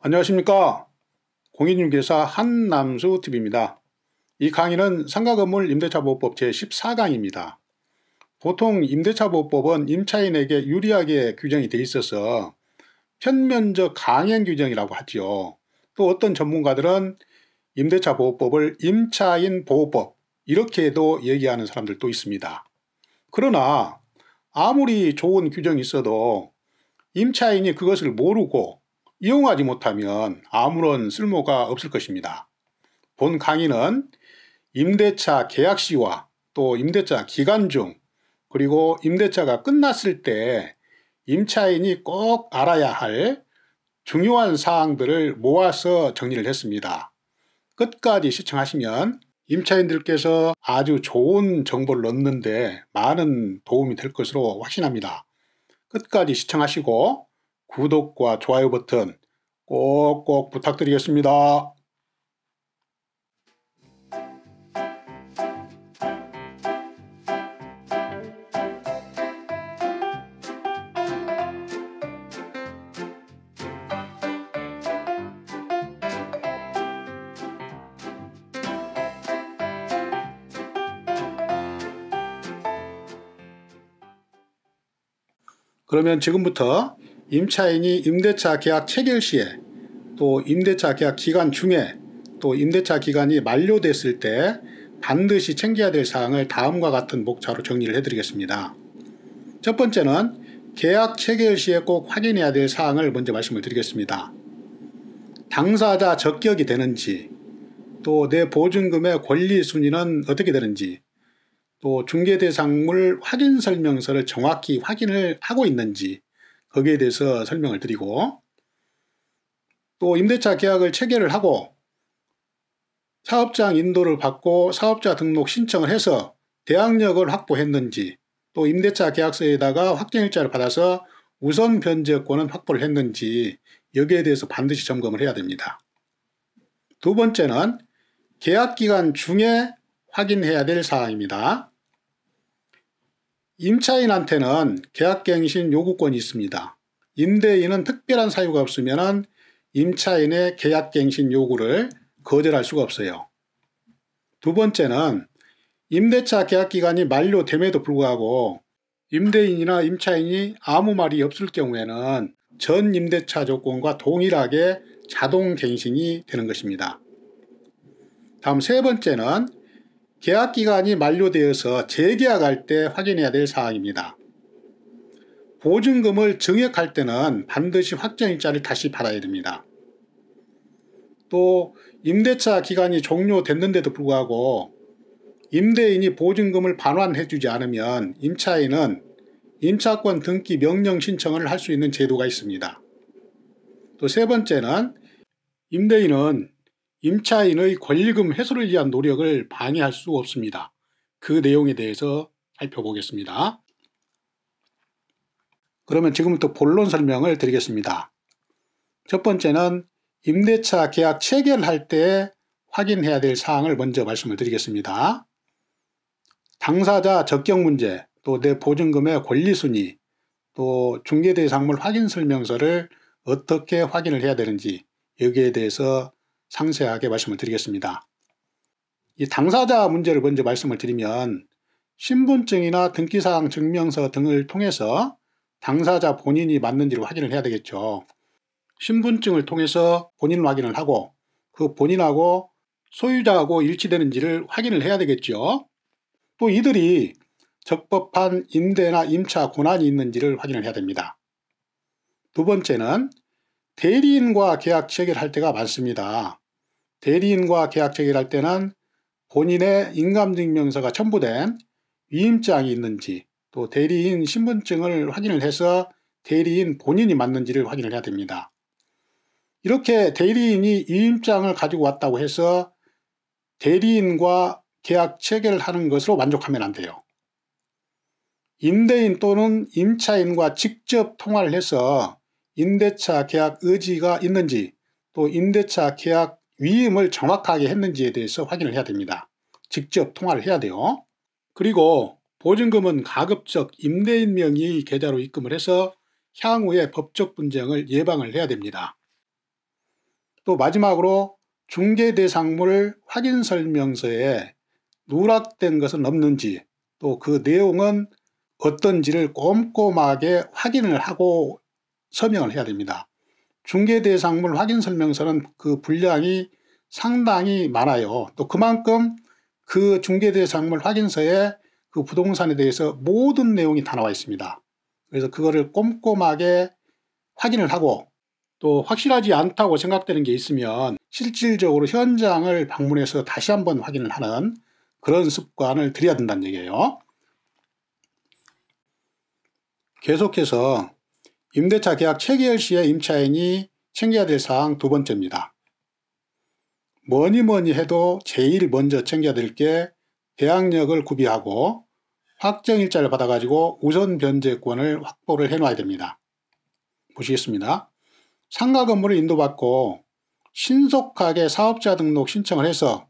안녕하십니까. 공인중개사 한남수TV입니다. 이 강의는 상가건물 임대차보호법 제14강입니다. 보통 임대차보호법은 임차인에게 유리하게 규정이 되어 있어서 편면적 강행 규정이라고 하지요. 또 어떤 전문가들은 임대차보호법을 임차인 보호법 이렇게도 얘기하는 사람들도 있습니다. 그러나 아무리 좋은 규정이 있어도 임차인이 그것을 모르고 이용하지 못하면 아무런 쓸모가 없을 것입니다. 본 강의는 임대차 계약 시와 또 임대차 기간 중 그리고 임대차가 끝났을 때 임차인이 꼭 알아야 할 중요한 사항들을 모아서 정리를 했습니다. 끝까지 시청하시면 임차인들께서 아주 좋은 정보를 얻는데 많은 도움이 될 것으로 확신합니다. 끝까지 시청하시고 구독과 좋아요 버튼 꼭꼭 부탁드리겠습니다. 그러면 지금부터 임차인이 임대차 계약 체결 시에 또 임대차 계약 기간 중에 또 임대차 기간이 만료됐을 때 반드시 챙겨야 될 사항을 다음과 같은 목차로 정리를 해드리겠습니다. 첫 번째는 계약 체결 시에 꼭 확인해야 될 사항을 먼저 말씀을 드리겠습니다. 당사자 적격이 되는지, 또 내 보증금의 권리 순위는 어떻게 되는지, 또 중개대상물 확인 설명서를 정확히 확인을 하고 있는지 거기에 대해서 설명을 드리고, 또 임대차 계약을 체결을 하고 사업장 인도를 받고 사업자 등록 신청을 해서 대항력을 확보했는지, 또 임대차 계약서에다가 확정일자를 받아서 우선 변제권은 확보를 했는지 여기에 대해서 반드시 점검을 해야 됩니다. 두 번째는 계약기간 중에 확인해야 될 사항입니다. 임차인한테는 계약갱신 요구권이 있습니다. 임대인은 특별한 사유가 없으면 임차인의 계약갱신 요구를 거절할 수가 없어요. 두 번째는 임대차 계약기간이 만료됨에도 불구하고 임대인이나 임차인이 아무 말이 없을 경우에는 전 임대차 조건과 동일하게 자동갱신이 되는 것입니다. 다음 세 번째는 계약기간이 만료되어서 재계약할 때 확인해야 될 사항입니다. 보증금을 증액할 때는 반드시 확정일자를 다시 받아야 됩니다. 또 임대차 기간이 종료됐는데도 불구하고 임대인이 보증금을 반환해주지 않으면 임차인은 임차권 등기 명령 신청을 할 수 있는 제도가 있습니다. 또 세 번째는 임대인은 임차인의 권리금 회수를 위한 노력을 방해할 수 없습니다. 그 내용에 대해서 살펴보겠습니다. 그러면 지금부터 본론 설명을 드리겠습니다. 첫 번째는 임대차 계약 체결할 때 확인해야 될 사항을 먼저 말씀을 드리겠습니다. 당사자 적격 문제, 또 내 보증금의 권리순위, 또 중개대상물 확인 설명서를 어떻게 확인을 해야 되는지 여기에 대해서 상세하게 말씀을 드리겠습니다. 이 당사자 문제를 먼저 말씀을 드리면 신분증이나 등기사항 증명서 등을 통해서 당사자 본인이 맞는지를 확인을 해야 되겠죠. 신분증을 통해서 본인 확인을 하고 그 본인하고 소유자하고 일치되는지를 확인을 해야 되겠죠. 또 이들이 적법한 임대나 임차 권한이 있는지를 확인을 해야 됩니다. 두 번째는 대리인과 계약 체결할 때가 많습니다. 대리인과 계약 체결할 때는 본인의 인감증명서가 첨부된 위임장이 있는지, 또 대리인 신분증을 확인을 해서 대리인 본인이 맞는지를 확인을 해야 됩니다. 이렇게 대리인이 위임장을 가지고 왔다고 해서 대리인과 계약 체결을 하는 것으로 만족하면 안 돼요. 임대인 또는 임차인과 직접 통화를 해서 임대차 계약 의지가 있는지, 또 임대차 계약 위임을 정확하게 했는지에 대해서 확인을 해야 됩니다. 직접 통화를 해야 돼요. 그리고 보증금은 가급적 임대인 명의 계좌로 입금을 해서 향후에 법적 분쟁을 예방을 해야 됩니다. 또 마지막으로 중개대상물 확인설명서에 누락된 것은 없는지, 또 그 내용은 어떤지를 꼼꼼하게 확인을 하고 서명을 해야 됩니다. 중개대상물 확인설명서는 그 분량이 상당히 많아요. 또 그만큼 그 중개대상물 확인서에 그 부동산에 대해서 모든 내용이 다 나와 있습니다. 그래서 그거를 꼼꼼하게 확인을 하고, 또 확실하지 않다고 생각되는 게 있으면 실질적으로 현장을 방문해서 다시 한번 확인을 하는 그런 습관을 들여야 된다는 얘기예요. 계속해서 임대차 계약 체결 시에 임차인이 챙겨야 될 사항 두 번째입니다. 뭐니 해도 제일 먼저 챙겨야 될 게 대항력을 구비하고 확정일자를 받아가지고 우선 변제권을 확보를 해놔야 됩니다. 보시겠습니다. 상가 건물을 인도받고 신속하게 사업자 등록 신청을 해서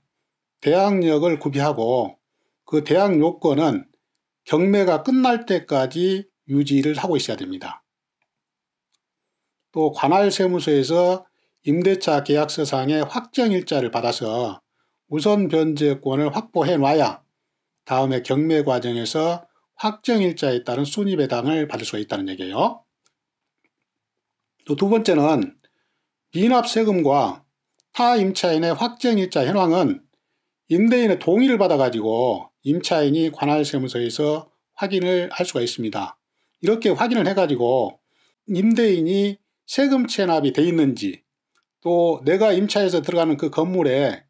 대항력을 구비하고 그 대항 요건은 경매가 끝날 때까지 유지를 하고 있어야 됩니다. 또 관할 세무서에서 임대차 계약서상의 확정일자를 받아서 우선 변제권을 확보해 놔야 다음에 경매 과정에서 확정일자에 따른 순위배당을 받을 수가 있다는 얘기예요. 또 두 번째는 미납세금과 타 임차인의 확정일자 현황은 임대인의 동의를 받아가지고 임차인이 관할세무서에서 확인을 할 수가 있습니다. 이렇게 확인을 해가지고 임대인이 세금 체납이 돼 있는지, 또 내가 임차해서 들어가는 그 건물에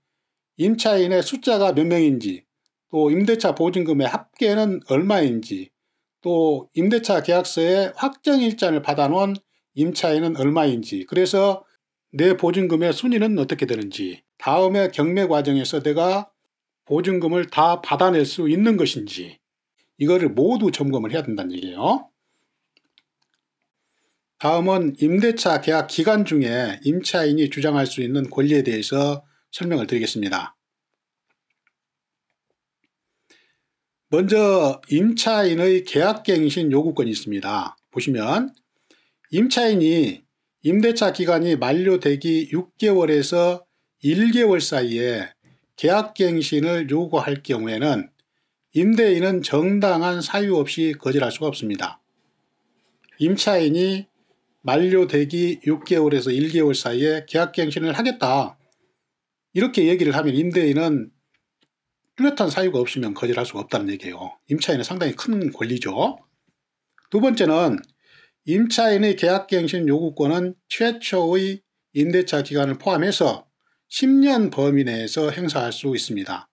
임차인의 숫자가 몇 명인지, 또 임대차 보증금의 합계는 얼마인지, 또 임대차 계약서에 확정일자를 받아놓은 임차인은 얼마인지, 그래서 내 보증금의 순위는 어떻게 되는지, 다음에 경매 과정에서 내가 보증금을 다 받아낼 수 있는 것인지, 이거를 모두 점검을 해야 된다는 얘기예요. 다음은 임대차 계약 기간 중에 임차인이 주장할 수 있는 권리에 대해서 설명을 드리겠습니다. 먼저 임차인의 계약갱신 요구권이 있습니다. 보시면 임차인이 임대차 기간이 만료되기 6개월에서 1개월 사이에 계약갱신을 요구할 경우에는 임대인은 정당한 사유 없이 거절할 수가 없습니다. 임차인이 만료되기 6개월에서 1개월 사이에 계약갱신을 하겠다, 이렇게 얘기를 하면 임대인은 뚜렷한 사유가 없으면 거절할 수가 없다는 얘기예요. 임차인은 상당히 큰 권리죠. 두 번째는 임차인의 계약갱신 요구권은 최초의 임대차 기간을 포함해서 10년 범위 내에서 행사할 수 있습니다.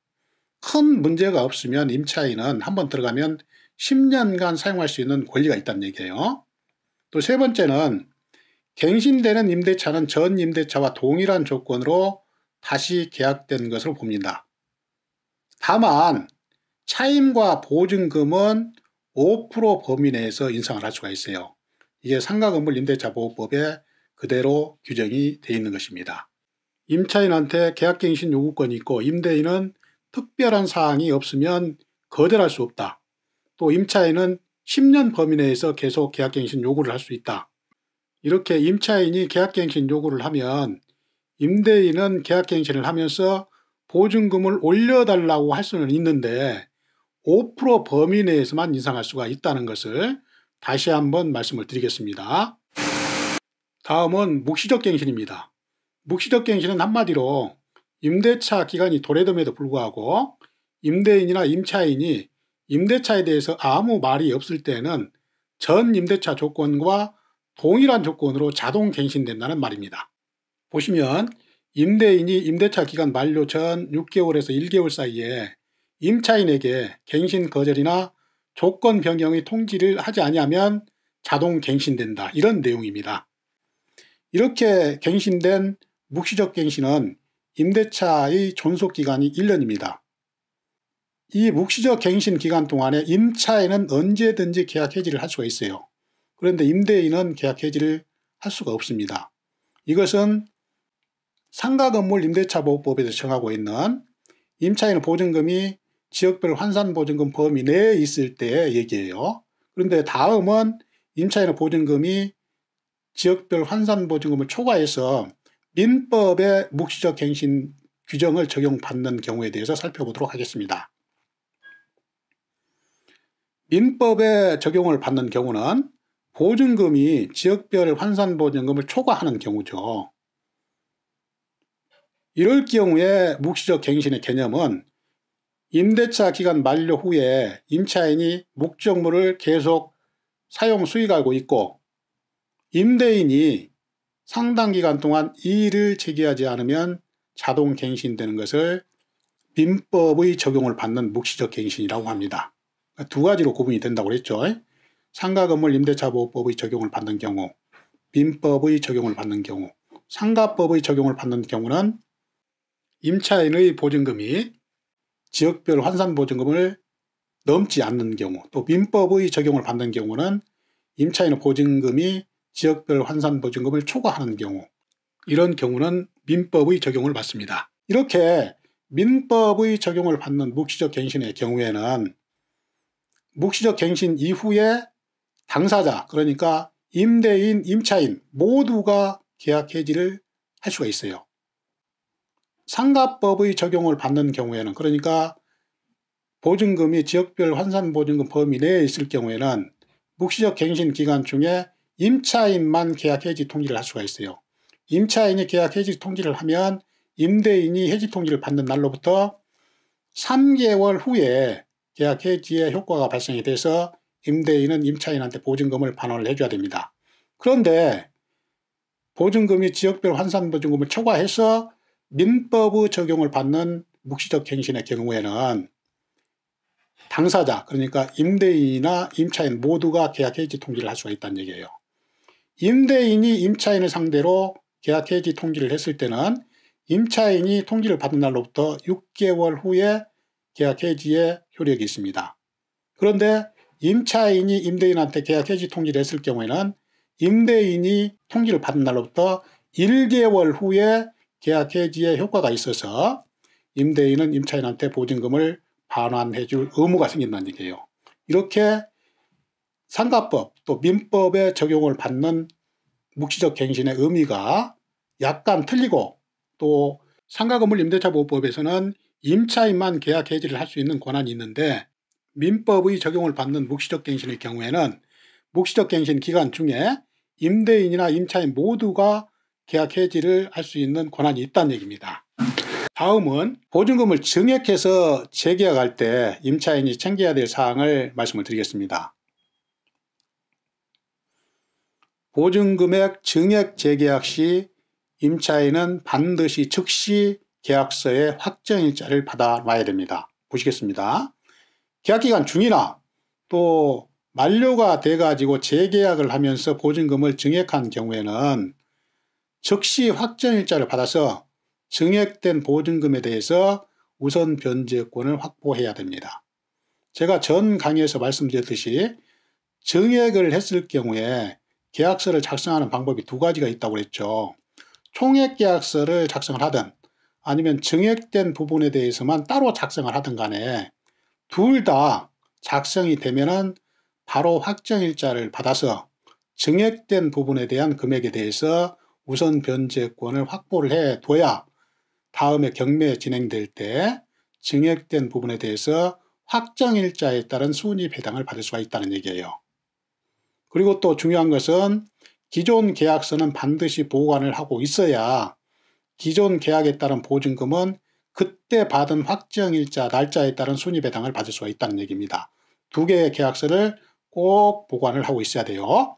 큰 문제가 없으면 임차인은 한번 들어가면 10년간 사용할 수 있는 권리가 있다는 얘기예요. 또 세 번째는 갱신되는 임대차는 전 임대차와 동일한 조건으로 다시 계약된 것으로 봅니다. 다만 차임과 보증금은 5% 범위 내에서 인상을 할 수가 있어요. 이게 상가건물 임대차 보호법에 그대로 규정이 되어 있는 것입니다. 임차인한테 계약갱신 요구권이 있고 임대인은 특별한 사항이 없으면 거절할 수 없다. 또 임차인은 10년 범위 내에서 계속 계약갱신 요구를 할 수 있다. 이렇게 임차인이 계약갱신 요구를 하면 임대인은 계약갱신을 하면서 보증금을 올려달라고 할 수는 있는데 5% 범위 내에서만 인상할 수가 있다는 것을 다시 한번 말씀을 드리겠습니다. 다음은 묵시적 갱신입니다. 묵시적 갱신은 한마디로 임대차 기간이 도래됨에도 불구하고 임대인이나 임차인이 임대차에 대해서 아무 말이 없을 때는 전 임대차 조건과 동일한 조건으로 자동 갱신된다는 말입니다. 보시면 임대인이 임대차 기간 만료 전 6개월에서 1개월 사이에 임차인에게 갱신 거절이나 조건 변경의 통지를 하지 아니하면 자동 갱신된다, 이런 내용입니다. 이렇게 갱신된 묵시적 갱신은 임대차의 존속기간이 1년입니다. 이 묵시적 갱신 기간 동안에 임차인은 언제든지 계약 해지를 할 수가 있어요. 그런데 임대인은 계약 해지를 할 수가 없습니다. 이것은 상가건물 임대차보호법에서 정하고 있는 임차인의 보증금이 지역별 환산보증금 범위 내에 있을 때의 얘기예요. 그런데 다음은 임차인의 보증금이 지역별 환산보증금을 초과해서 민법의 묵시적 갱신 규정을 적용받는 경우에 대해서 살펴보도록 하겠습니다. 민법에 적용을 받는 경우는 보증금이 지역별 환산보증금을 초과하는 경우죠. 이럴 경우에 묵시적 갱신의 개념은 임대차 기간 만료 후에 임차인이 목적물을 계속 사용 수익하고 있고 임대인이 상당 기간 동안 이의를 제기하지 않으면 자동 갱신되는 것을 민법의 적용을 받는 묵시적 갱신이라고 합니다. 두 가지로 구분이 된다고 그랬죠. 상가건물 임대차보호법의 적용을 받는 경우, 민법의 적용을 받는 경우, 상가법의 적용을 받는 경우는 임차인의 보증금이 지역별 환산보증금을 넘지 않는 경우, 또 민법의 적용을 받는 경우는 임차인의 보증금이 지역별 환산보증금을 초과하는 경우, 이런 경우는 민법의 적용을 받습니다. 이렇게 민법의 적용을 받는 묵시적 갱신의 경우에는 묵시적 갱신 이후에 당사자, 그러니까 임대인, 임차인 모두가 계약 해지를 할 수가 있어요. 상가법의 적용을 받는 경우에는, 그러니까 보증금이 지역별 환산보증금 범위 내에 있을 경우에는 묵시적 갱신 기간 중에 임차인만 계약 해지 통지를 할 수가 있어요. 임차인이 계약 해지 통지를 하면 임대인이 해지 통지를 받는 날로부터 3개월 후에 계약 해지의 효과가 발생이 돼서 임대인은 임차인한테 보증금을 반환을 해줘야 됩니다. 그런데 보증금이 지역별 환산보증금을 초과해서 민법의 적용을 받는 묵시적 갱신의 경우에는 당사자, 그러니까 임대인이나 임차인 모두가 계약 해지 통지를 할 수가 있다는 얘기예요. 임대인이 임차인을 상대로 계약 해지 통지를 했을 때는 임차인이 통지를 받은 날로부터 6개월 후에 계약 해지의 효력이 있습니다. 그런데 임차인이 임대인한테 계약 해지 통지를 했을 경우에는 임대인이 통지를 받은 날로부터 1개월 후에 계약 해지의 효과가 있어서 임대인은 임차인한테 보증금을 반환해 줄 의무가 생긴다는 얘기예요. 이렇게 상가법 또 민법에 적용을 받는 묵시적 갱신의 의미가 약간 틀리고, 또 상가건물 임대차보호법에서는 임차인만 계약 해지를 할 수 있는 권한이 있는데 민법의 적용을 받는 묵시적 갱신의 경우에는 묵시적 갱신 기간 중에 임대인이나 임차인 모두가 계약 해지를 할 수 있는 권한이 있다는 얘기입니다. 다음은 보증금을 증액해서 재계약할 때 임차인이 챙겨야 될 사항을 말씀을 드리겠습니다. 보증금액 증액 재계약 시 임차인은 반드시 즉시 계약서에 확정일자를 받아놔야 됩니다. 보시겠습니다. 계약기간 중이나 또 만료가 돼가지고 재계약을 하면서 보증금을 증액한 경우에는 즉시 확정일자를 받아서 증액된 보증금에 대해서 우선 변제권을 확보해야 됩니다. 제가 전 강의에서 말씀드렸듯이 증액을 했을 경우에 계약서를 작성하는 방법이 두 가지가 있다고 그랬죠. 총액계약서를 작성을 하든 아니면 증액된 부분에 대해서만 따로 작성을 하든 간에 둘 다 작성이 되면은 바로 확정일자를 받아서 증액된 부분에 대한 금액에 대해서 우선 변제권을 확보를 해둬야 다음에 경매 진행될 때 증액된 부분에 대해서 확정일자에 따른 순위배당을 받을 수가 있다는 얘기예요. 그리고 또 중요한 것은 기존 계약서는 반드시 보관을 하고 있어야 기존 계약에 따른 보증금은 그때 받은 확정일자 날짜에 따른 순위배당을 받을 수가 있다는 얘기입니다. 두 개의 계약서를 꼭 보관을 하고 있어야 돼요.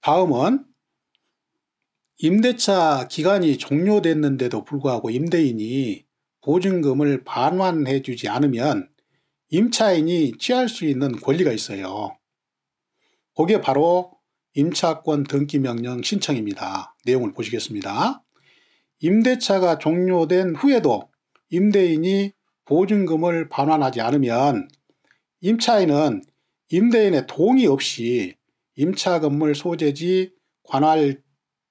다음은 임대차 기간이 종료됐는데도 불구하고 임대인이 보증금을 반환해 주지 않으면 임차인이 취할 수 있는 권리가 있어요. 그게 바로 임차권 등기명령 신청입니다. 내용을 보시겠습니다. 임대차가 종료된 후에도 임대인이 보증금을 반환하지 않으면 임차인은 임대인의 동의 없이 임차건물 소재지 관할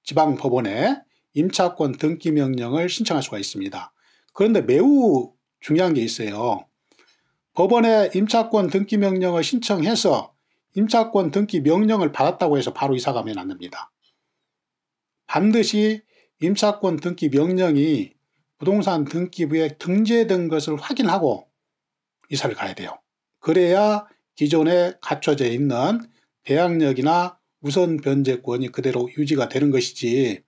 지방법원에 임차권 등기명령을 신청할 수가 있습니다. 그런데 매우 중요한 게 있어요. 법원에 임차권 등기명령을 신청해서 임차권 등기명령을 받았다고 해서 바로 이사가면 안 됩니다. 반드시 임차권 등기 명령이 부동산 등기부에 등재된 것을 확인하고 이사를 가야 돼요. 그래야 기존에 갖춰져 있는 대항력이나 우선 변제권이 그대로 유지가 되는 것이지,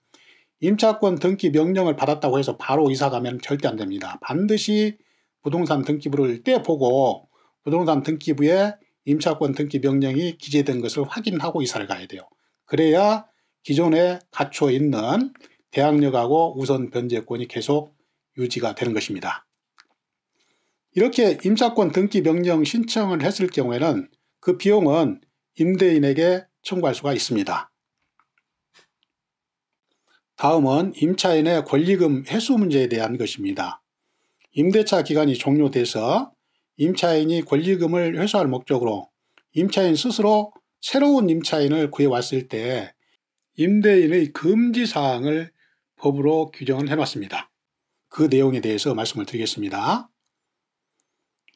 임차권 등기 명령을 받았다고 해서 바로 이사 가면 절대 안 됩니다. 반드시 부동산 등기부를 떼보고 부동산 등기부에 임차권 등기 명령이 기재된 것을 확인하고 이사를 가야 돼요. 그래야 기존에 갖춰 있는 대항력하고 우선 변제권이 계속 유지가 되는 것입니다. 이렇게 임차권 등기 명령 신청을 했을 경우에는 그 비용은 임대인에게 청구할 수가 있습니다. 다음은 임차인의 권리금 회수 문제에 대한 것입니다. 임대차 기간이 종료돼서 임차인이 권리금을 회수할 목적으로 임차인 스스로 새로운 임차인을 구해왔을 때 임대인의 금지사항을 법으로 규정을 해놨습니다. 그 내용에 대해서 말씀을 드리겠습니다.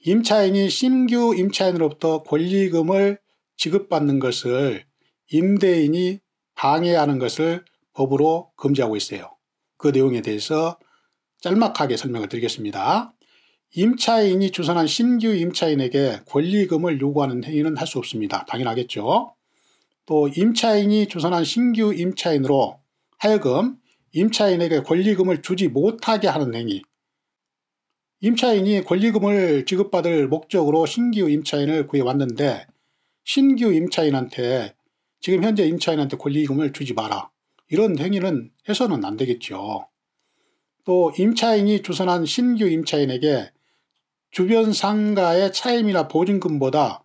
임차인이 신규 임차인으로부터 권리금을 지급받는 것을 임대인이 방해하는 것을 법으로 금지하고 있어요. 그 내용에 대해서 짤막하게 설명을 드리겠습니다. 임차인이 주선한 신규 임차인에게 권리금을 요구하는 행위는 할 수 없습니다. 당연하겠죠. 또 임차인이 주선한 신규 임차인으로 하여금 임차인에게 권리금을 주지 못하게 하는 행위, 임차인이 권리금을 지급받을 목적으로 신규 임차인을 구해왔는데 신규 임차인한테 지금 현재 임차인한테 권리금을 주지 마라, 이런 행위는 해서는 안 되겠죠. 또 임차인이 주선한 신규 임차인에게 주변 상가의 차임이나 보증금보다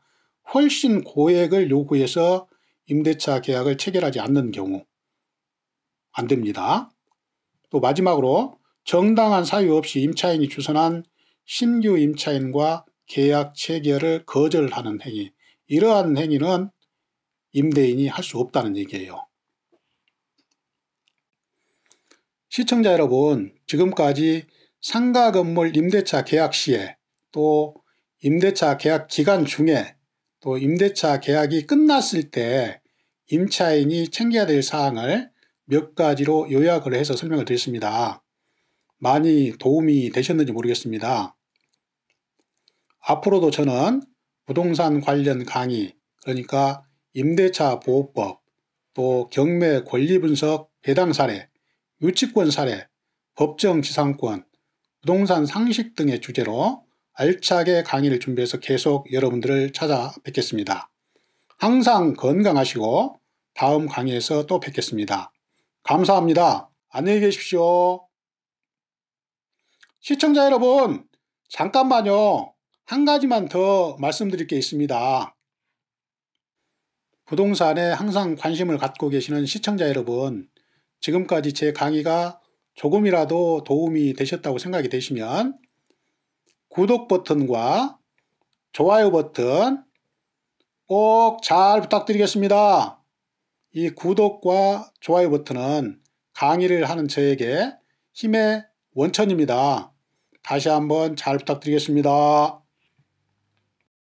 훨씬 고액을 요구해서 임대차 계약을 체결하지 않는 경우 안 됩니다. 또 마지막으로 정당한 사유 없이 임차인이 주선한 신규 임차인과 계약 체결을 거절하는 행위, 이러한 행위는 임대인이 할 수 없다는 얘기예요. 시청자 여러분, 지금까지 상가 건물 임대차 계약 시에, 또 임대차 계약 기간 중에, 또 임대차 계약이 끝났을 때 임차인이 챙겨야 될 사항을 몇 가지로 요약을 해서 설명을 드렸습니다. 많이 도움이 되셨는지 모르겠습니다. 앞으로도 저는 부동산 관련 강의, 그러니까 임대차 보호법, 또 경매 권리분석 배당 사례, 유치권 사례, 법정 지상권, 부동산 상식 등의 주제로 알차게 강의를 준비해서 계속 여러분들을 찾아뵙겠습니다. 항상 건강하시고 다음 강의에서 또 뵙겠습니다. 감사합니다. 안녕히 계십시오. 시청자 여러분, 잠깐만요. 한 가지만 더 말씀드릴 게 있습니다. 부동산에 항상 관심을 갖고 계시는 시청자 여러분, 지금까지 제 강의가 조금이라도 도움이 되셨다고 생각이 되시면 구독 버튼과 좋아요 버튼 꼭 잘 부탁드리겠습니다. 이 구독과 좋아요 버튼은 강의를 하는 저에게 힘의 원천입니다. 다시 한번 잘 부탁드리겠습니다.